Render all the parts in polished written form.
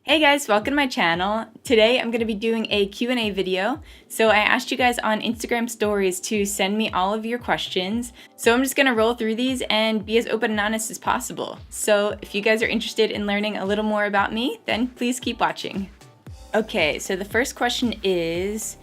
Hey guys, welcome to my channel. Today I'm going to be doing a Q&A video. So I asked you guys on Instagram stories to send me all of your questions. So I'm just going to roll through these and be as open and honest as possible. So if you guys are interested in learning a little more about me, then please keep watching. Okay, so the first question is,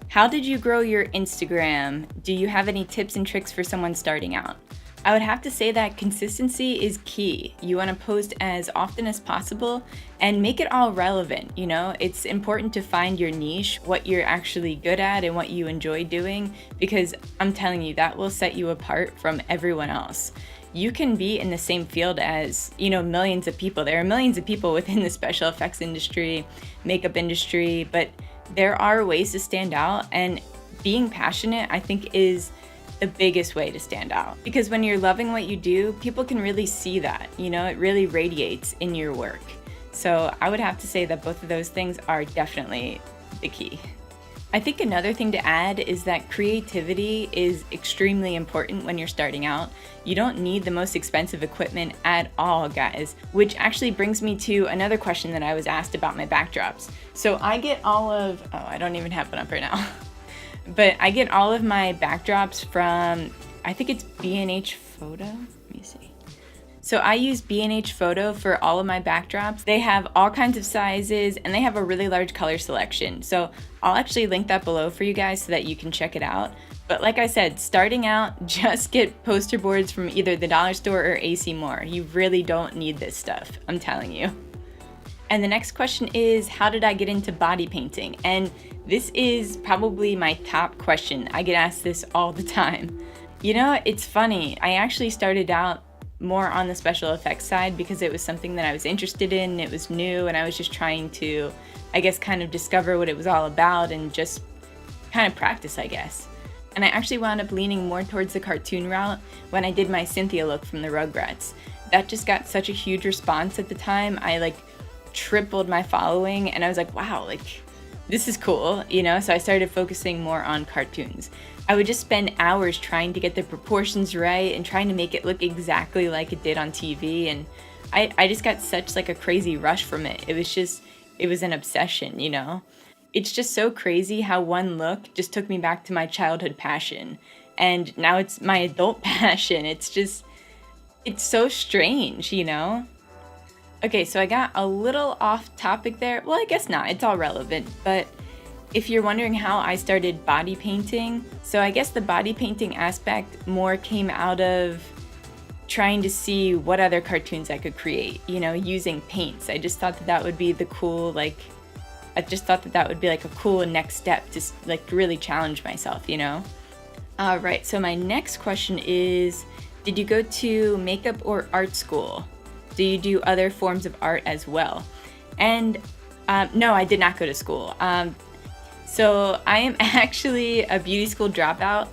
how did you grow your Instagram? Do you have any tips and tricks for someone starting out? I would have to say that consistency is key. You want to post as often as possible and make it all relevant, you know? It's important to find your niche, what you're actually good at and what you enjoy doing, because I'm telling you, that will set you apart from everyone else. You can be in the same field as, millions of people. There are millions of people within the special effects industry, makeup industry, but there are ways to stand out, and being passionate, I think, is the biggest way to stand out. Because when you're loving what you do, people can really see that, it really radiates in your work. So I would have to say that both of those things are definitely the key. I think another thing to add is that creativity is extremely important when you're starting out. You don't need the most expensive equipment at all, guys, which actually brings me to another question that I was asked about my backdrops. So I get I don't even have one up right now. But I get all of my backdrops from, I think it's B&H Photo. Let me see. So I use B&H Photo for all of my backdrops. They have all kinds of sizes and they have a really large color selection. So I'll actually link that below for you guys so that you can check it out. But like I said, starting out, just get poster boards from either the dollar store or AC Moore. You really don't need this stuff, I'm telling you. And the next question is, how did I get into body painting? And this is probably my top question. I get asked this all the time. It's funny. I actually started out more on the special effects side because it was something that I was interested in. It was new and I was just trying to, kind of discover what it was all about and just kind of practice, I guess. And I actually wound up leaning more towards the cartoon route when I did my Cynthia look from the Rugrats. That just got such a huge response at the time. I tripled my following and I was like, wow, this is cool, So I started focusing more on cartoons. I would just spend hours trying to get the proportions right and trying to make it look exactly like it did on TV, and I just got such a crazy rush from it. It was an obsession, It's just so crazy how one look just took me back to my childhood passion, and now it's my adult passion. It's so strange, Okay, so I got a little off topic there. Well, I guess not, it's all relevant, but if you're wondering how I started body painting, so I guess the body painting aspect more came out of trying to see what other cartoons I could create, using paints. I just thought that would be a cool next step to really challenge myself, All right, so my next question is, did you go to makeup or art school? Do you do other forms of art as well? And no, I did not go to school. So I am actually a beauty school dropout.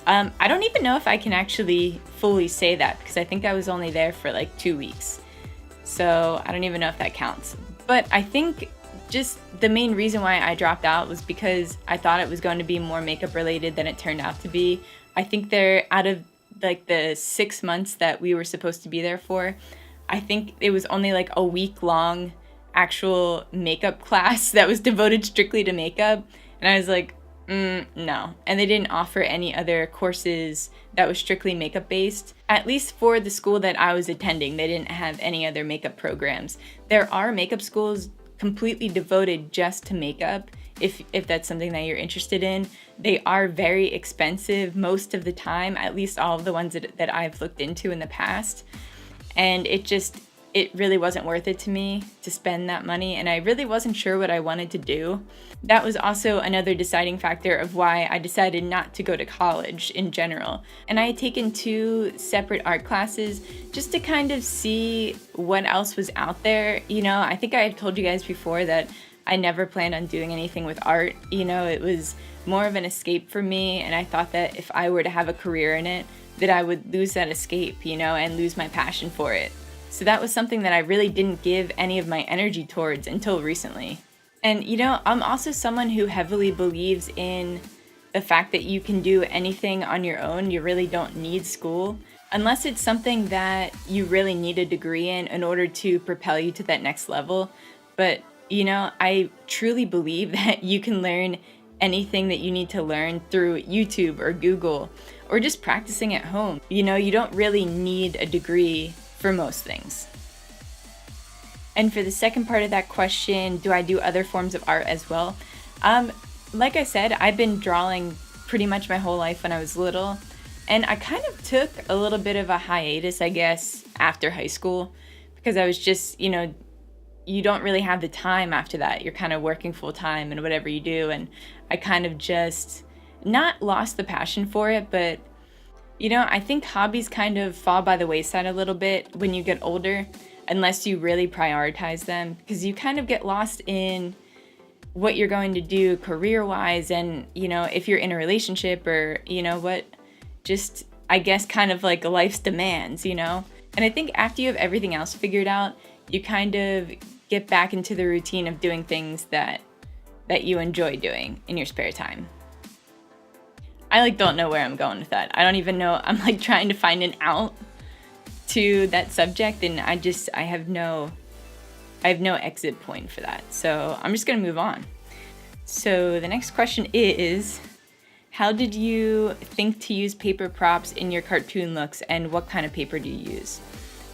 I don't even know if I can actually fully say that because I think I was only there for 2 weeks. So I don't even know if that counts. But I think just the main reason why I dropped out was because I thought it was going to be more makeup related than it turned out to be. I think they're out of the 6 months that we were supposed to be there for, I think it was only a week-long actual makeup class that was devoted strictly to makeup. And I was like, no. And they didn't offer any other courses that was strictly makeup-based. At least for the school that I was attending, they didn't have any other makeup programs. There are makeup schools completely devoted just to makeup, if that's something that you're interested in. They are very expensive most of the time, at least all of the ones that I've looked into in the past. And it really wasn't worth it to me to spend that money, and I really wasn't sure what I wanted to do. That was also another deciding factor of why I decided not to go to college in general. And I had taken 2 separate art classes just to kind of see what else was out there. I think I had told you guys before that I never planned on doing anything with art. It was more of an escape for me, and I thought that if I were to have a career in it, that I would lose that escape, and lose my passion for it. So that was something that I really didn't give any of my energy towards until recently. And I'm also someone who heavily believes in the fact that you can do anything on your own. You really don't need school. Unless it's something that you really need a degree in order to propel you to that next level. But, I truly believe that you can learn anything that you need to learn through YouTube or Google or just practicing at home. You don't really need a degree for most things. And for the second part of that question, do I do other forms of art as well? Like I said, I've been drawing pretty much my whole life when I was little. And I kind of took a little bit of a hiatus, I guess, after high school, because I was just, you don't really have the time after that. You're kind of working full time and whatever you do. And I kind of just not lost the passion for it, but, I think hobbies kind of fall by the wayside a little bit when you get older, unless you really prioritize them, because you kind of get lost in what you're going to do career-wise and, if you're in a relationship or, just, I guess, kind of like life's demands, And I think after you have everything else figured out, you kind of get back into the routine of doing things that you enjoy doing in your spare time. I don't know where I'm going with that. I don't even know. I'm trying to find an out to that subject, and I have no exit point for that. So I'm just gonna move on. So the next question is, how did you think to use paper props in your cartoon looks, and what kind of paper do you use?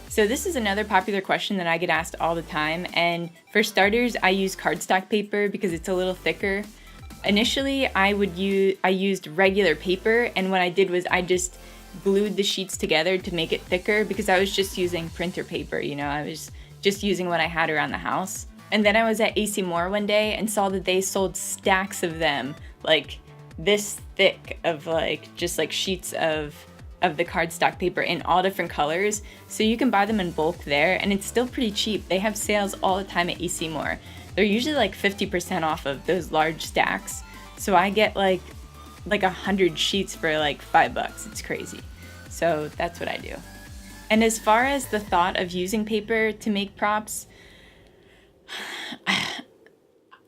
So this is another popular question that I get asked all the time, and for starters, I use cardstock paper because it's a little thicker. Initially, I used regular paper, and what I did was I just glued the sheets together to make it thicker because I was just using printer paper, I was just using what I had around the house. And then I was at AC Moore one day and saw that they sold stacks of them, this thick of just sheets of the cardstock paper in all different colors. So you can buy them in bulk there, and it's still pretty cheap. They have sales all the time at AC Moore. They're usually 50% off of those large stacks. So I get 100 sheets for $5. It's crazy. So that's what I do. And as far as the thought of using paper to make props,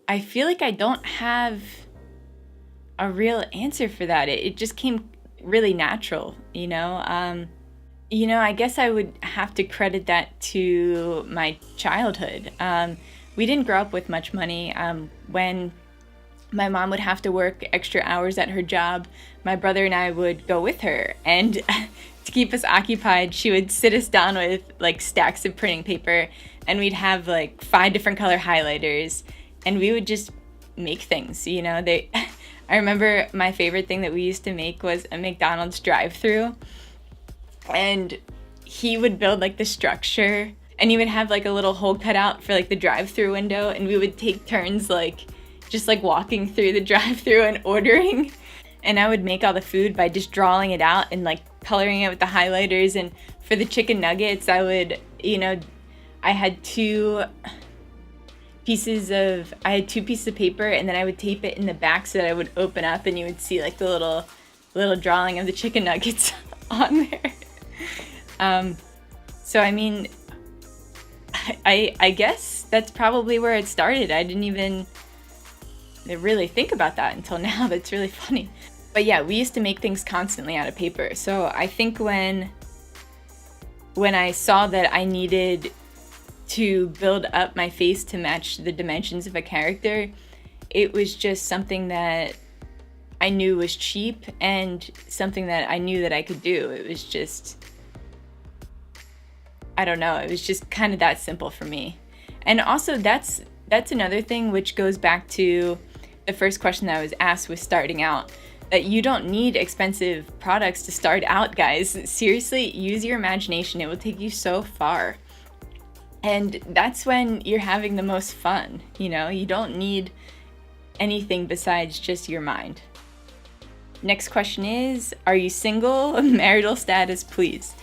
I feel like I don't have a real answer for that. It just came really natural, I guess I would have to credit that to my childhood. We didn't grow up with much money. When my mom would have to work extra hours at her job, my brother and I would go with her, and to keep us occupied, she would sit us down with stacks of printing paper, and we'd have 5 different color highlighters, and we would just make things. I remember my favorite thing that we used to make was a McDonald's drive-thru, and he would build the structure, and he would have a little hole cut out for the drive-thru window, and we would take turns just walking through the drive-thru and ordering. And I would make all the food by just drawing it out and coloring it with the highlighters. And for the chicken nuggets, I would, I had two pieces of paper, and then I would tape it in the back so that I would open up and you would see the little drawing of the chicken nuggets on there. So I mean, I guess that's probably where it started. I didn't even really think about that until now. That's really funny. But yeah, we used to make things constantly out of paper. So I think when I saw that I needed to build up my face to match the dimensions of a character, it was just something that I knew was cheap and something that I knew that I could do. It was just, I don't know, it was just kind of that simple for me. And also that's another thing which goes back to the first question that I was asked with starting out, that you don't need expensive products to start out, guys. Seriously, use your imagination. It will take you so far. And that's when you're having the most fun, You don't need anything besides just your mind. Next question is, are you single? Marital status, please.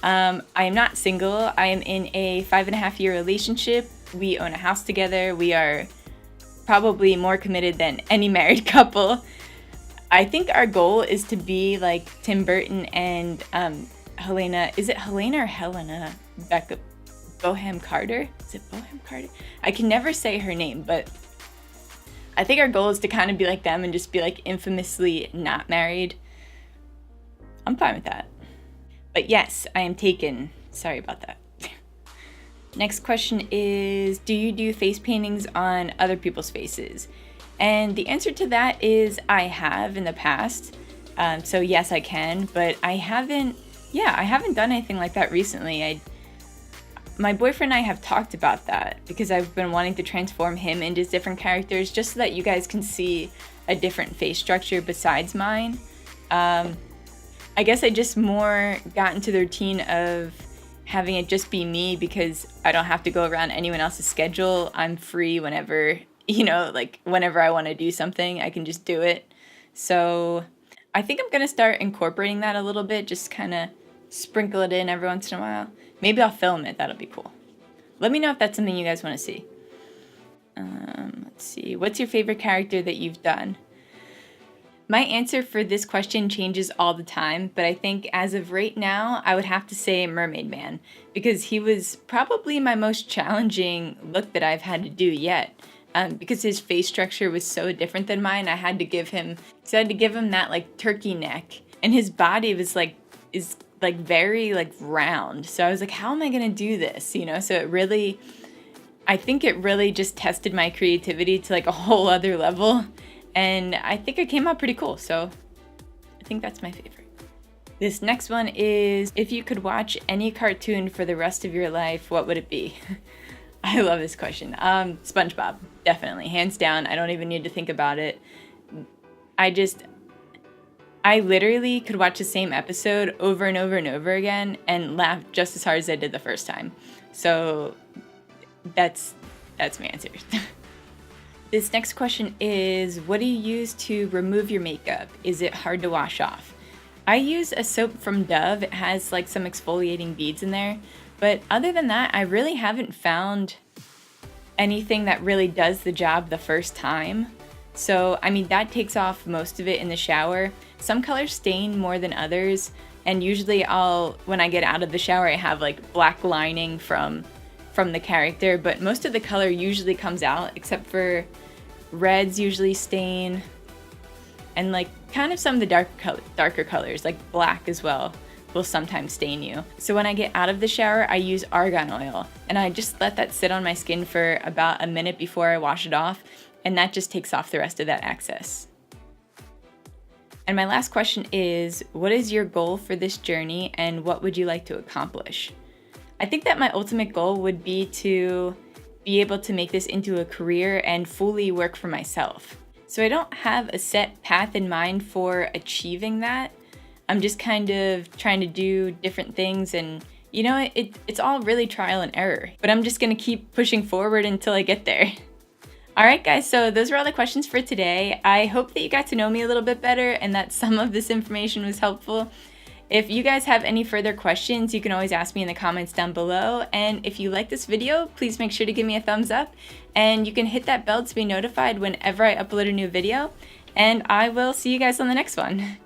I am not single. I am in a 5.5-year relationship. We own a house together. We are probably more committed than any married couple. I think our goal is to be like Tim Burton and Helena. Is it Helena or Helena Bonham Carter? Is it Bonham Carter? I can never say her name, but I think our goal is to kind of be like them and just be infamously not married. I'm fine with that. But yes, I am taken. Sorry about that. Next question is, do you do face paintings on other people's faces? And the answer to that is I have in the past. So yes, I can, but I haven't done anything like that recently. My boyfriend and I have talked about that because I've been wanting to transform him into different characters just so that you guys can see a different face structure besides mine. I guess I just more got into the routine of having it just be me because I don't have to go around anyone else's schedule. I'm free whenever, like whenever I want to do something, I can just do it. So I think I'm going to start incorporating that a little bit, just kind of sprinkle it in every once in a while. Maybe I'll film it. That'll be cool. Let me know if that's something you guys want to see. Let's see. What's your favorite character that you've done? My answer for this question changes all the time, but I think as of right now, I would have to say Mermaid Man, because he was probably my most challenging look that I've had to do yet. Because his face structure was so different than mine, I had to give him that like turkey neck, and his body is very like round. So I was like, how am I gonna do this? So I think it really just tested my creativity to like a whole other level. And I think it came out pretty cool, so I think that's my favorite. This next one is, if you could watch any cartoon for the rest of your life, what would it be? I love this question. SpongeBob, definitely, hands down. I don't even need to think about it. I literally could watch the same episode over and over and over again and laugh just as hard as I did the first time. So that's my answer. This next question is, what do you use to remove your makeup? Is it hard to wash off? I use a soap from Dove. It has like some exfoliating beads in there. But other than that, I really haven't found anything that really does the job the first time. So, that takes off most of it in the shower. Some colors stain more than others. And usually when I get out of the shower, I have like black lining from the character. But most of the color usually comes out, except for reds usually stain, and like kind of some of the darker colors, like black as well, will sometimes stain you. So when I get out of the shower, I use argan oil, and I just let that sit on my skin for about a minute before I wash it off, and that just takes off the rest of that excess. And my last question is, what is your goal for this journey, and what would you like to accomplish? I think that my ultimate goal would be to be able to make this into a career and fully work for myself. So I don't have a set path in mind for achieving that. I'm just kind of trying to do different things, and it's all really trial and error. But I'm just gonna keep pushing forward until I get there. Alright guys, so those were all the questions for today. I hope that you got to know me a little bit better and that some of this information was helpful. If you guys have any further questions, you can always ask me in the comments down below. And if you like this video, please make sure to give me a thumbs up. And you can hit that bell to be notified whenever I upload a new video. And I will see you guys on the next one.